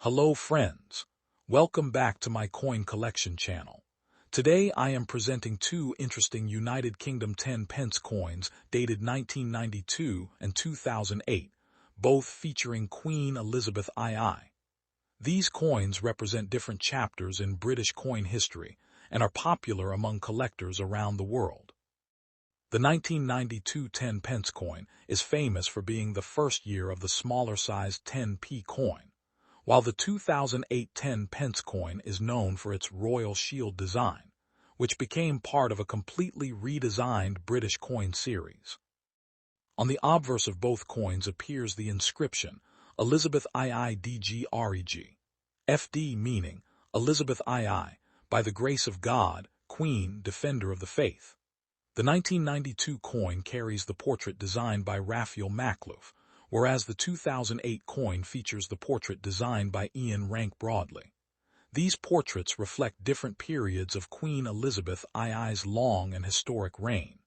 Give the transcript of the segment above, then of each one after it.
Hello friends, welcome back to my coin collection channel. Today I am presenting two interesting United Kingdom 10 pence coins dated 1992 and 2008, both featuring Queen Elizabeth II. These coins represent different chapters in British coin history and are popular among collectors around the world. The 1992 10 pence coin is famous for being the first year of the smaller-sized 10p coin, while the 2008 10 pence coin is known for its royal shield design, which became part of a completely redesigned British coin series. On the obverse of both coins appears the inscription, Elizabeth II D.G. REG, FD meaning, Elizabeth II, by the grace of God, Queen, Defender of the Faith. The 1992 coin carries the portrait designed by Raphael Makhlouf, whereas the 2008 coin features the portrait designed by Ian Rank Broadley. These portraits reflect different periods of Queen Elizabeth II's long and historic reign.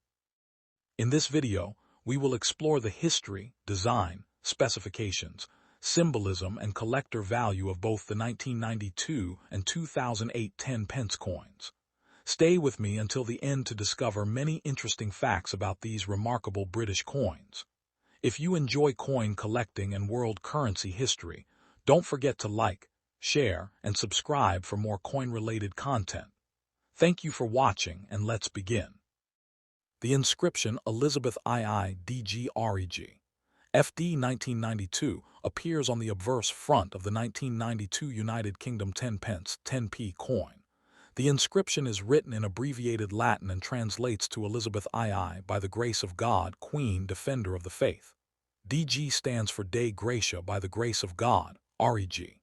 In this video, we will explore the history, design, specifications, symbolism, and collector value of both the 1992 and 2008 10 pence coins. Stay with me until the end to discover many interesting facts about these remarkable British coins. If you enjoy coin collecting and world currency history, don't forget to like, share, and subscribe for more coin-related content. Thank you for watching, and let's begin. The inscription Elizabeth II D.G. REG, FD 1992 appears on the obverse front of the 1992 United Kingdom 10 pence 10p coin. The inscription is written in abbreviated Latin and translates to Elizabeth II by the grace of God, Queen, Defender of the Faith. DG stands for Dei Gratia by the grace of God, REG,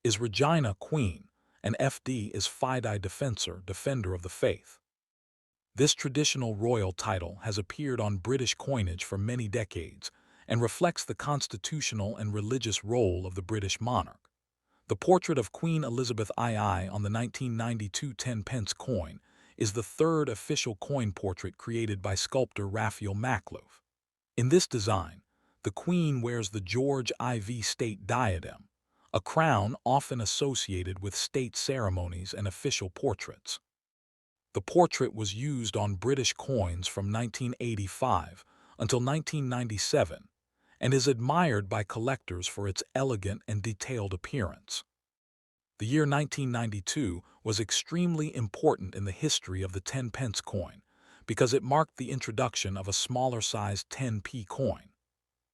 is Regina, Queen, and FD is Fidei Defensor, Defender of the Faith. This traditional royal title has appeared on British coinage for many decades and reflects the constitutional and religious role of the British monarch. The portrait of Queen Elizabeth II on the 1992 10 pence coin is the third official coin portrait created by sculptor Raphael Makhlouf. In this design, the Queen wears the George IV state diadem, a crown often associated with state ceremonies and official portraits. The portrait was used on British coins from 1985 until 1997 and is admired by collectors for its elegant and detailed appearance. The year 1992 was extremely important in the history of the 10 pence coin because it marked the introduction of a smaller-sized 10p coin.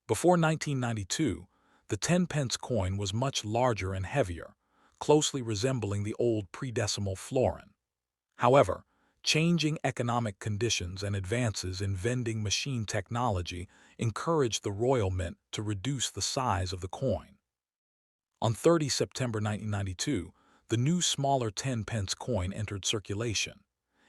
Before 1992, the 10 pence coin was much larger and heavier, closely resembling the old pre-decimal florin. However, changing economic conditions and advances in vending machine technology encouraged the Royal Mint to reduce the size of the coin. On 30 September 1992, the new smaller 10 pence coin entered circulation.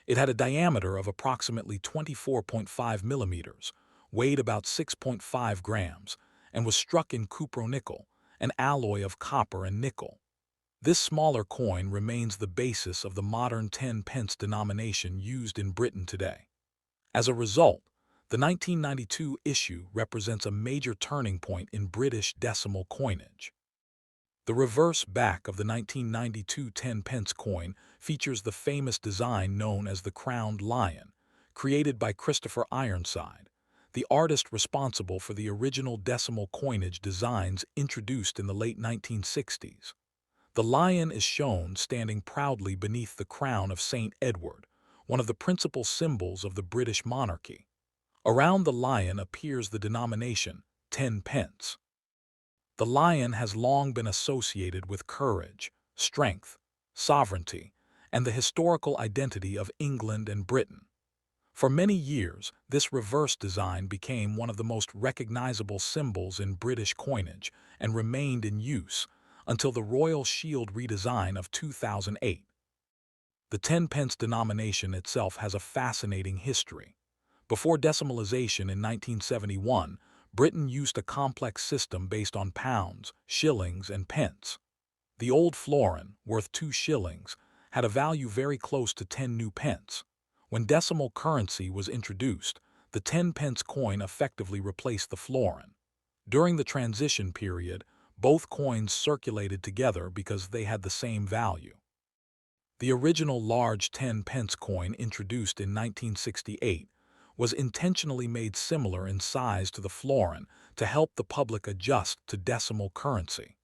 It had a diameter of approximately 24.5 millimeters, weighed about 6.5 grams, and was struck in cupronickel, an alloy of copper and nickel. This smaller coin remains the basis of the modern 10 pence denomination used in Britain today. As a result, the 1992 issue represents a major turning point in British decimal coinage. The reverse back of the 1992 10 pence coin features the famous design known as the Crowned Lion, created by Christopher Ironside, the artist responsible for the original decimal coinage designs introduced in the late 1960s. The lion is shown standing proudly beneath the crown of St. Edward, one of the principal symbols of the British monarchy. Around the lion appears the denomination 10 pence. The lion has long been associated with courage, strength, sovereignty, and the historical identity of England and Britain. For many years, this reverse design became one of the most recognizable symbols in British coinage and remained in use until the Royal Shield redesign of 2008. The 10 pence denomination itself has a fascinating history. Before decimalization in 1971, Britain used a complex system based on pounds, shillings, and pence. The old florin, worth 2 shillings, had a value very close to 10 new pence. When decimal currency was introduced, the 10 pence coin effectively replaced the florin. During the transition period, Both coins circulated together because they had the same value. The original large 10-pence coin, introduced in 1968, was intentionally made similar in size to the florin to help the public adjust to decimal currency.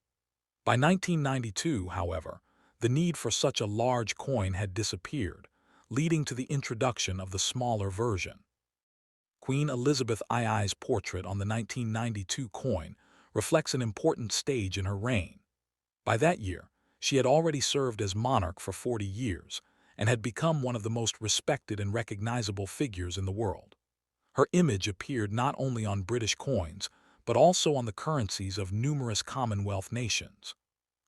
By 1992, however, the need for such a large coin had disappeared, leading to the introduction of the smaller version. Queen Elizabeth II's portrait on the 1992 coin reflects an important stage in her reign. By that year, she had already served as monarch for 40 years and had become one of the most respected and recognizable figures in the world. Her image appeared not only on British coins, but also on the currencies of numerous Commonwealth nations.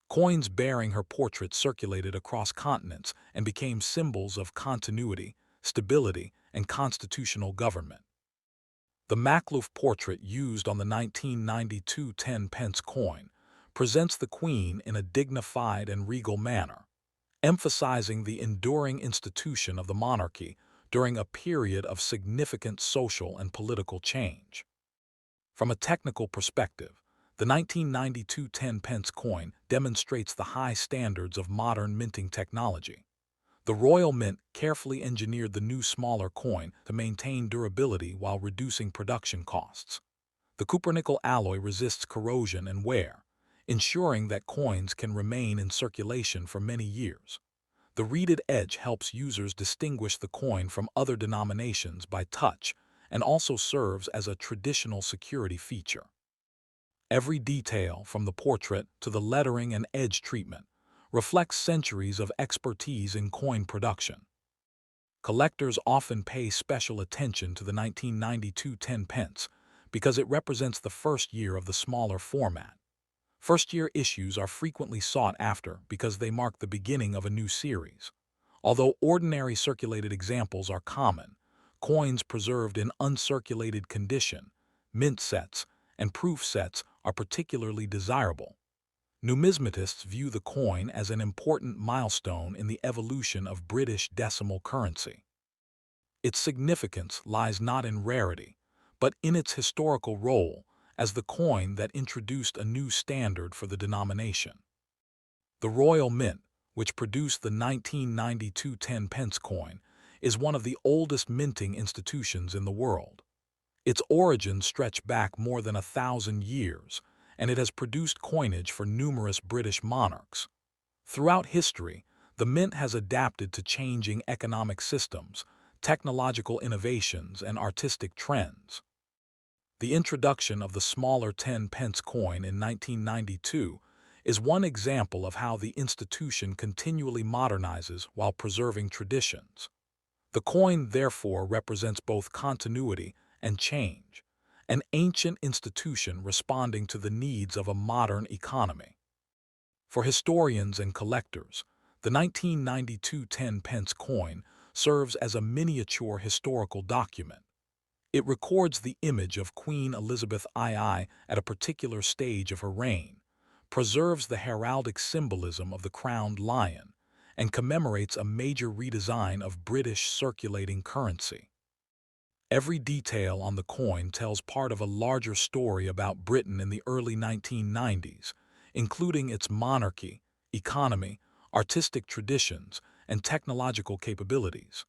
Coins bearing her portrait circulated across continents and became symbols of continuity, stability, and constitutional government. The Makhlouf portrait used on the 1992 10-pence coin presents the Queen in a dignified and regal manner, emphasizing the enduring institution of the monarchy during a period of significant social and political change. From a technical perspective, the 1992 10-pence coin demonstrates the high standards of modern minting technology. The Royal Mint carefully engineered the new smaller coin to maintain durability while reducing production costs. The cupronickel alloy resists corrosion and wear, ensuring that coins can remain in circulation for many years. The reeded edge helps users distinguish the coin from other denominations by touch and also serves as a traditional security feature. Every detail, from the portrait to the lettering and edge treatment, reflects centuries of expertise in coin production. Collectors often pay special attention to the 1992 10-pence because it represents the first year of the smaller format. First-year issues are frequently sought after because they mark the beginning of a new series. Although ordinary circulated examples are common, coins preserved in uncirculated condition, mint sets, and proof sets are particularly desirable. Numismatists view the coin as an important milestone in the evolution of British decimal currency. Its significance lies not in rarity, but in its historical role as the coin that introduced a new standard for the denomination. The Royal Mint, which produced the 1992 10-pence coin, is one of the oldest minting institutions in the world. Its origins stretch back more than 1,000 years, and it has produced coinage for numerous British monarchs. Throughout history, the mint has adapted to changing economic systems, technological innovations, and artistic trends. The introduction of the smaller 10-pence coin in 1992 is one example of how the institution continually modernizes while preserving traditions. The coin therefore represents both continuity and change, an ancient institution responding to the needs of a modern economy. For historians and collectors, the 1992 10-pence coin serves as a miniature historical document. It records the image of Queen Elizabeth II at a particular stage of her reign, preserves the heraldic symbolism of the crowned lion, and commemorates a major redesign of British circulating currency. Every detail on the coin tells part of a larger story about Britain in the early 1990s, including its monarchy, economy, artistic traditions, and technological capabilities.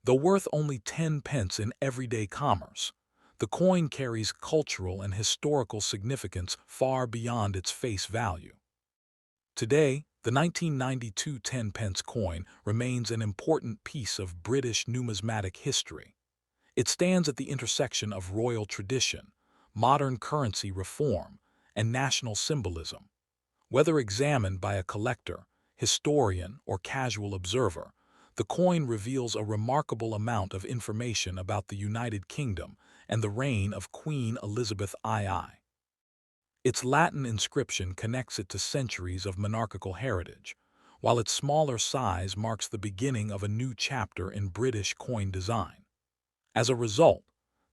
Though worth only 10 pence in everyday commerce, the coin carries cultural and historical significance far beyond its face value. Today, the 1992 10-pence coin remains an important piece of British numismatic history. It stands at the intersection of royal tradition, modern currency reform, and national symbolism. Whether examined by a collector, historian, or casual observer, the coin reveals a remarkable amount of information about the United Kingdom and the reign of Queen Elizabeth II. Its Latin inscription connects it to centuries of monarchical heritage, while its smaller size marks the beginning of a new chapter in British coin design. As a result,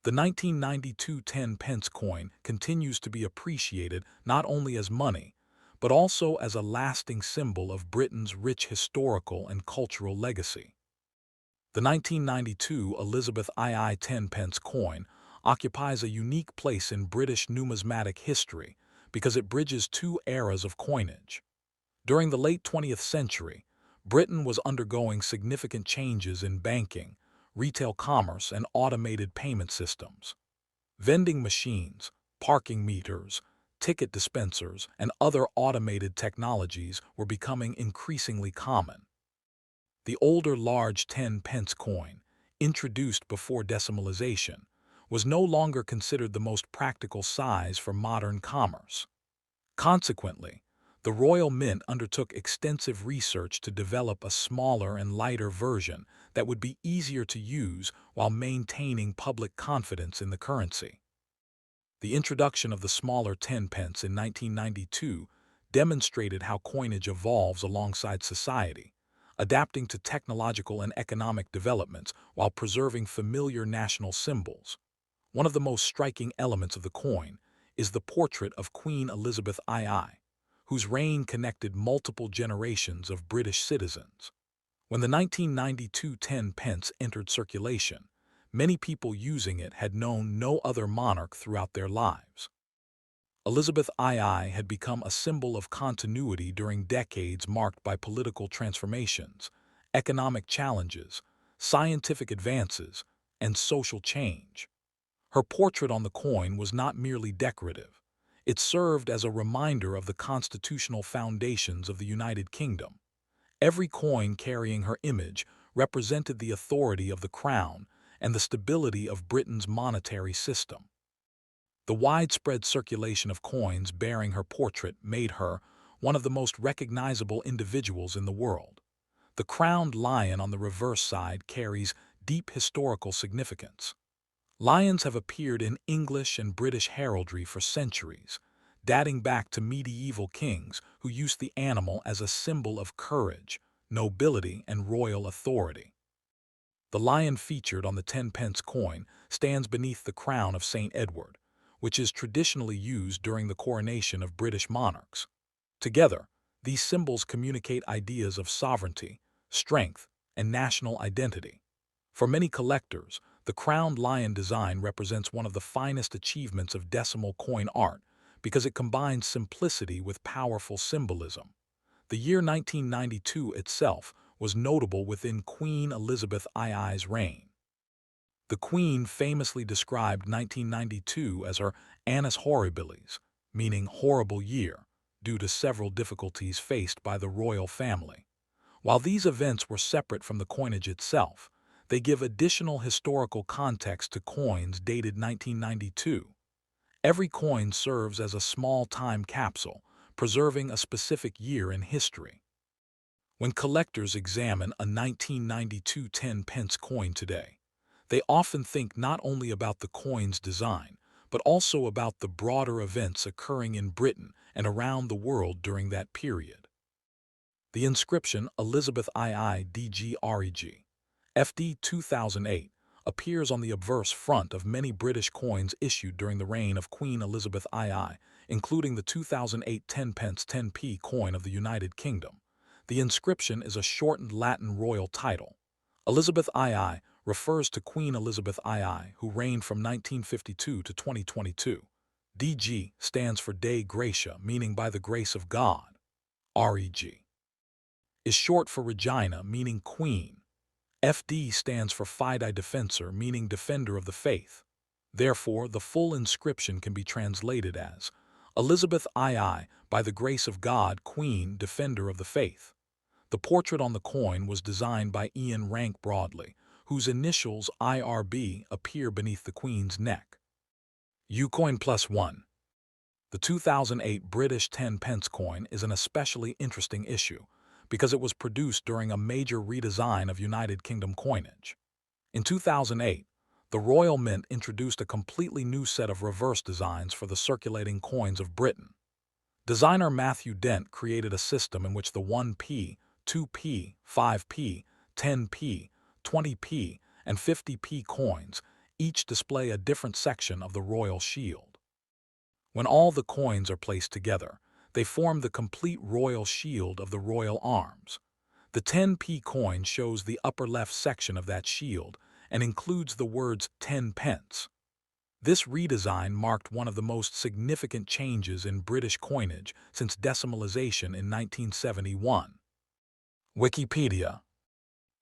the 1992 10-pence coin continues to be appreciated not only as money, but also as a lasting symbol of Britain's rich historical and cultural legacy. The 1992 Elizabeth II 10-pence coin occupies a unique place in British numismatic history because it bridges two eras of coinage. During the late 20th century, Britain was undergoing significant changes in banking, retail commerce, and automated payment systems. Vending machines, parking meters, ticket dispensers, and other automated technologies were becoming increasingly common. The older large 10-pence coin, introduced before decimalization, was no longer considered the most practical size for modern commerce. Consequently, the Royal Mint undertook extensive research to develop a smaller and lighter version that would be easier to use while maintaining public confidence in the currency. The introduction of the smaller 10 pence in 1992 demonstrated how coinage evolves alongside society, adapting to technological and economic developments while preserving familiar national symbols. One of the most striking elements of the coin is the portrait of Queen Elizabeth II, whose reign connected multiple generations of British citizens. When the 1992 10 pence entered circulation, many people using it had known no other monarch throughout their lives. Elizabeth II had become a symbol of continuity during decades marked by political transformations, economic challenges, scientific advances, and social change. Her portrait on the coin was not merely decorative. It served as a reminder of the constitutional foundations of the United Kingdom. Every coin carrying her image represented the authority of the crown and the stability of Britain's monetary system. The widespread circulation of coins bearing her portrait made her one of the most recognizable individuals in the world. The crowned lion on the reverse side carries deep historical significance. Lions have appeared in English and British heraldry for centuries, dating back to medieval kings who used the animal as a symbol of courage, nobility, and royal authority. The lion featured on the 10-pence coin stands beneath the crown of St. Edward, which is traditionally used during the coronation of British monarchs. Together, these symbols communicate ideas of sovereignty, strength, and national identity. For many collectors, the crowned lion design represents one of the finest achievements of decimal coin art because it combines simplicity with powerful symbolism. The year 1992 itself was notable within Queen Elizabeth II's reign. The Queen famously described 1992 as her annus horribilis, meaning horrible year, due to several difficulties faced by the royal family. While these events were separate from the coinage itself, they give additional historical context to coins dated 1992. Every coin serves as a small time capsule, preserving a specific year in history. When collectors examine a 1992 10-pence coin today, they often think not only about the coin's design, but also about the broader events occurring in Britain and around the world during that period. The inscription II D.G FD 2008 appears on the obverse front of many British coins issued during the reign of Queen Elizabeth II, including the 2008 10-pence 10p coin of the United Kingdom. The inscription is a shortened Latin royal title. Elizabeth II refers to Queen Elizabeth II, who reigned from 1952 to 2022. DG stands for Dei Gratia, meaning by the grace of God. REG is short for Regina, meaning queen. FD stands for Fidei Defensor, meaning defender of the faith. Therefore, the full inscription can be translated as Elizabeth II, by the grace of God, Queen, Defender of the Faith. The portrait on the coin was designed by Ian Rank Broadley, whose initials IRB appear beneath the Queen's neck. Ucoin +1. The 2008 British 10-pence coin is an especially interesting issue because it was produced during a major redesign of United Kingdom coinage. In 2008, the Royal Mint introduced a completely new set of reverse designs for the circulating coins of Britain. Designer Matthew Dent created a system in which the 1p, 2p, 5p, 10p, 20p, and 50p coins each display a different section of the royal shield. When all the coins are placed together, they form the complete royal shield of the royal arms. The 10p coin shows the upper left section of that shield and includes the words 10 pence. This redesign marked one of the most significant changes in British coinage since decimalization in 1971. Wikipedia.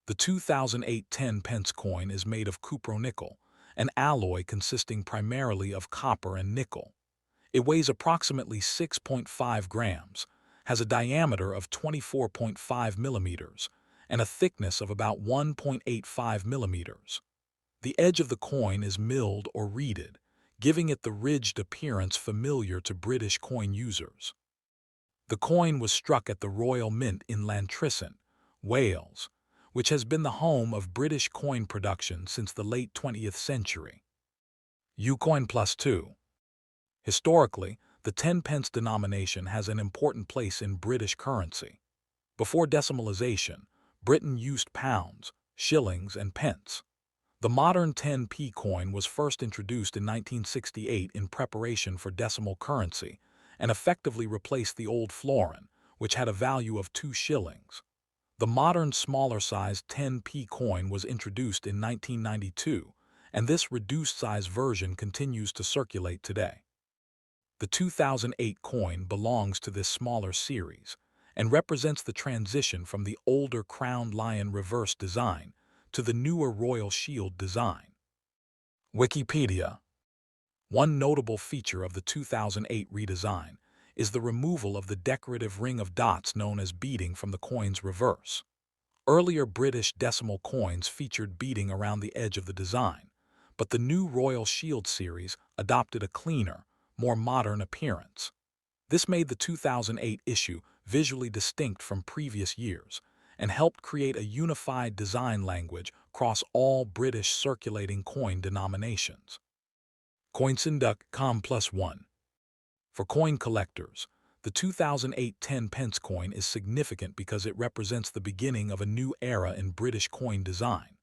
The 2008 10 pence coin is made of cupronickel, an alloy consisting primarily of copper and nickel. It weighs approximately 6.5 grams, has a diameter of 24.5 millimeters, and a thickness of about 1.85 millimeters. The edge of the coin is milled or reeded, giving it the ridged appearance familiar to British coin users. The coin was struck at the Royal Mint in Llantrisant, Wales, which has been the home of British coin production since the late 20th century. Ucoin plus 2. Historically, the 10 pence denomination has an important place in British currency. Before decimalization, Britain used pounds, shillings, and pence. The modern 10p coin was first introduced in 1968 in preparation for decimal currency and effectively replaced the old florin, which had a value of 2 shillings. The modern smaller-sized 10p coin was introduced in 1992, and this reduced-size version continues to circulate today. The 2008 coin belongs to this smaller series and represents the transition from the older crowned lion reverse design to the newer royal shield design. Wikipedia. One notable feature of the 2008 redesign is the removal of the decorative ring of dots known as beading from the coin's reverse. Earlier British decimal coins featured beading around the edge of the design, but the new Royal Shield series adopted a cleaner, more modern appearance. This made the 2008 issue visually distinct from previous years and helped create a unified design language across all British circulating coin denominations. Coinsinduc.com+1. For coin collectors, the 2008 10 pence coin is significant because it represents the beginning of a new era in British coin design.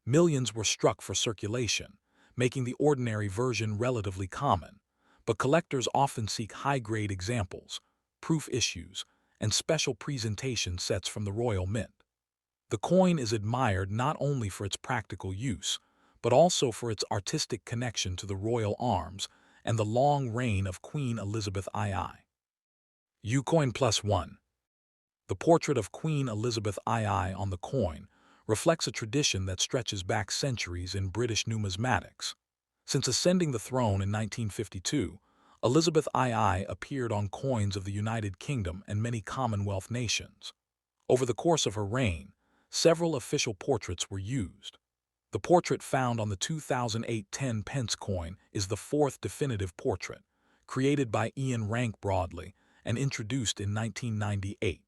Millions were struck for circulation, making the ordinary version relatively common, but collectors often seek high-grade examples, proof issues, and special presentation sets from the Royal Mint. The coin is admired not only for its practical use, but also for its artistic connection to the royal arms and the long reign of Queen Elizabeth II. Ucoin+1. The portrait of Queen Elizabeth II on the coin reflects a tradition that stretches back centuries in British numismatics. Since ascending the throne in 1952, Elizabeth II appeared on coins of the United Kingdom and many Commonwealth nations. Over the course of her reign, several official portraits were used. The portrait found on the 2008 10 pence coin is the fourth definitive portrait, created by Ian Rank Broadley and introduced in 1998.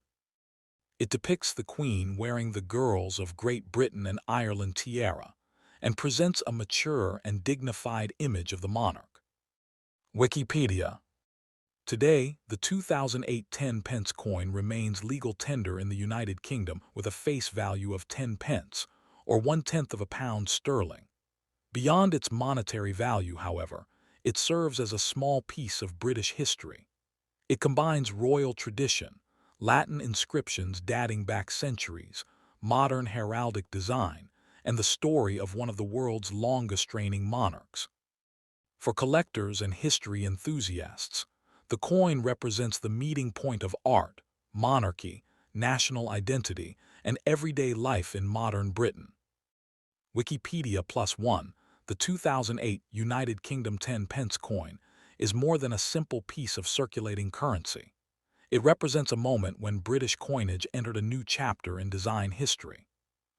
It depicts the Queen wearing the Girls of Great Britain and Ireland tiara and presents a mature and dignified image of the monarch. Wikipedia. Today, the 2008 10 pence coin remains legal tender in the United Kingdom with a face value of 10 pence, or 1/10 of a pound sterling. Beyond its monetary value, however, it serves as a small piece of British history. It combines royal tradition, Latin inscriptions dating back centuries, modern heraldic design, and the story of one of the world's longest reigning monarchs. For collectors and history enthusiasts, the coin represents the meeting point of art, monarchy, national identity, and everyday life in modern Britain. Wikipedia+1. The 2008 United Kingdom 10 pence coin is more than a simple piece of circulating currency. It represents a moment when British coinage entered a new chapter in design history.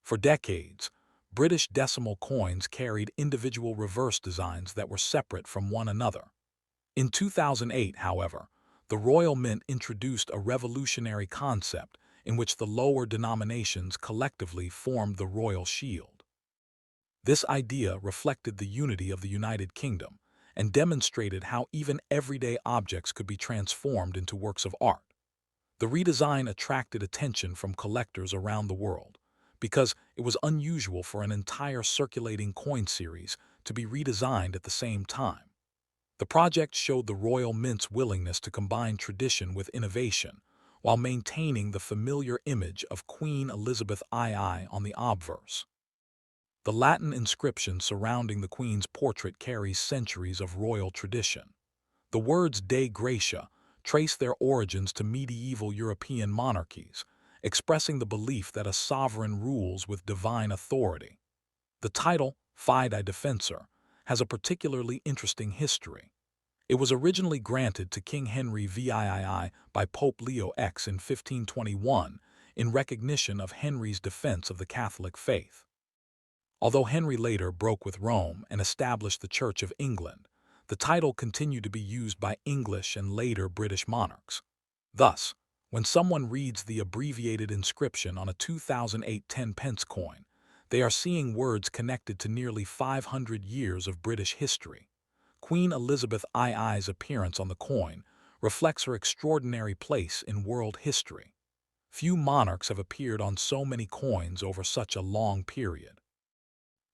For decades, British decimal coins carried individual reverse designs that were separate from one another. In 2008, however, the Royal Mint introduced a revolutionary concept in which the lower denominations collectively formed the Royal Shield. This idea reflected the unity of the United Kingdom and demonstrated how even everyday objects could be transformed into works of art. The redesign attracted attention from collectors around the world because it was unusual for an entire circulating coin series to be redesigned at the same time. The project showed the Royal Mint's willingness to combine tradition with innovation while maintaining the familiar image of Queen Elizabeth II on the obverse. The Latin inscription surrounding the Queen's portrait carries centuries of royal tradition. The words Dei Gratia trace their origins to medieval European monarchies, expressing the belief that a sovereign rules with divine authority. The title, Fide Defensor, has a particularly interesting history. It was originally granted to King Henry VIII by Pope Leo X in 1521 in recognition of Henry's defense of the Catholic faith. Although Henry later broke with Rome and established the Church of England, the title continued to be used by English and later British monarchs. Thus, when someone reads the abbreviated inscription on a 2008 10-pence coin, they are seeing words connected to nearly 500 years of British history. Queen Elizabeth II's appearance on the coin reflects her extraordinary place in world history. Few monarchs have appeared on so many coins over such a long period.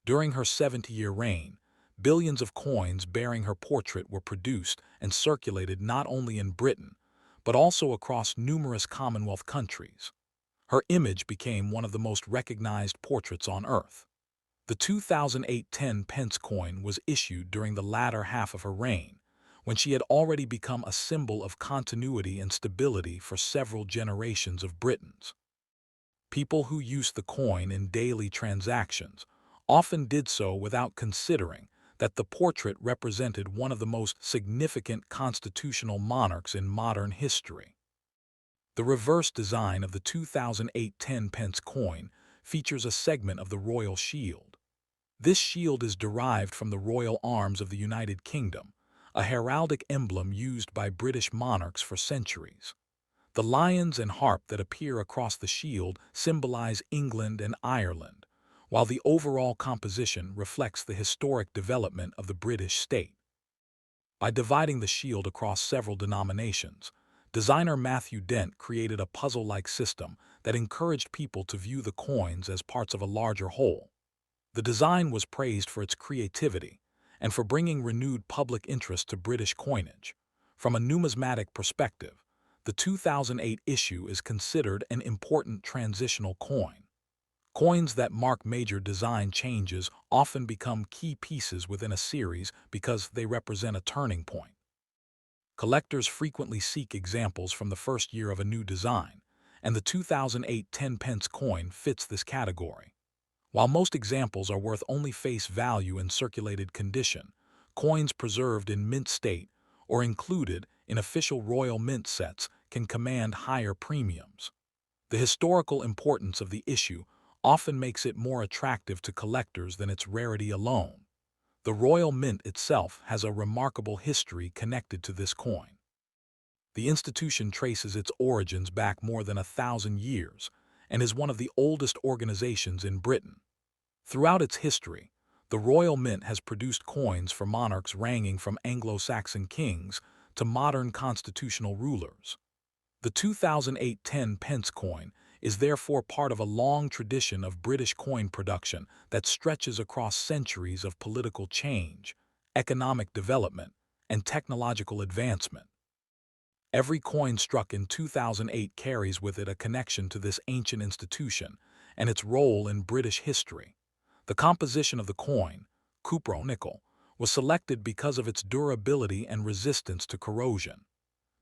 During her 70-year reign, billions of coins bearing her portrait were produced and circulated not only in Britain, but also across numerous Commonwealth countries. Her image became one of the most recognized portraits on Earth. The 2008 10-pence coin was issued during the latter half of her reign, when she had already become a symbol of continuity and stability for several generations of Britons. People who used the coin in daily transactions often did so without considering that the portrait represented one of the most significant constitutional monarchs in modern history. The reverse design of the 2008 10-pence coin features a segment of the royal shield. This shield is derived from the royal arms of the United Kingdom, a heraldic emblem used by British monarchs for centuries. The lions and harp that appear across the shield symbolize England and Ireland, while the overall composition reflects the historic development of the British state. By dividing the shield across several denominations, designer Matthew Dent created a puzzle-like system that encouraged people to view the coins as parts of a larger whole. The design was praised for its creativity and for bringing renewed public interest to British coinage. From a numismatic perspective, the 2008 issue is considered an important transitional coin. Coins that mark major design changes often become key pieces within a series because they represent a turning point. Collectors frequently seek examples from the first year of a new design, and the 2008 10-pence coin fits this category. While most examples are worth only face value in circulated condition, coins preserved in mint state or included in official royal mint sets can command higher premiums. The historical importance of the issue often makes it more attractive to collectors than its rarity alone. The royal mint itself has a remarkable history connected to this coin. The institution traces its origins back more than 1,000 years and is one of the oldest organizations in Britain. Throughout its history, the Royal Mint has produced coins for monarchs ranging from Anglo-Saxon kings to modern constitutional rulers. The 2008 10-pence coin is therefore part of a long tradition of British coin production that stretches across centuries of political change, economic development, and technological advancement. Every coin struck in 2008 carries with it a connection to this ancient institution and its role in British history. The composition of the coin, cupro nickel, was selected because of its durability and resistance to corrosion.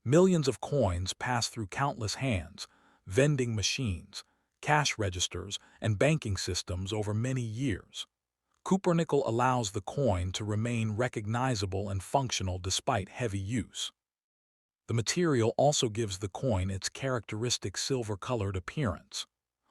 Millions of coins pass through countless hands, vending machines, cash registers, and banking systems over many years. Cupronickel allows the coin to remain recognizable and functional despite heavy use. The material also gives the coin its characteristic silver-colored appearance.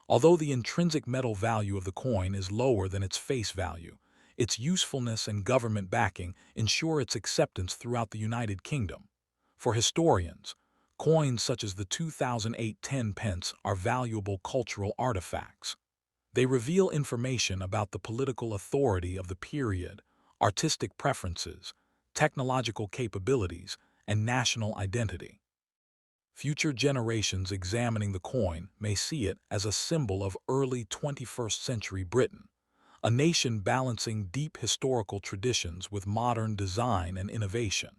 Although the intrinsic metal value of the coin is lower than its face value, its usefulness and government backing ensure its acceptance throughout the United Kingdom. For historians, coins such as the 2008 10-pence are valuable cultural artifacts. They reveal information about the political authority of the period, artistic preferences, technological capabilities, and national identity. Future generations examining the coin may see it as a symbol of early 21st century Britain, a nation balancing deep historical traditions with modern design and innovation.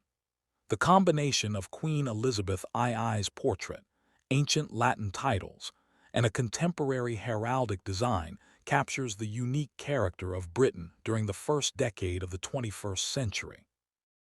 The combination of Queen Elizabeth II's portrait, ancient Latin titles, and a contemporary heraldic design captures the unique character of Britain during the first decade of the 21st century.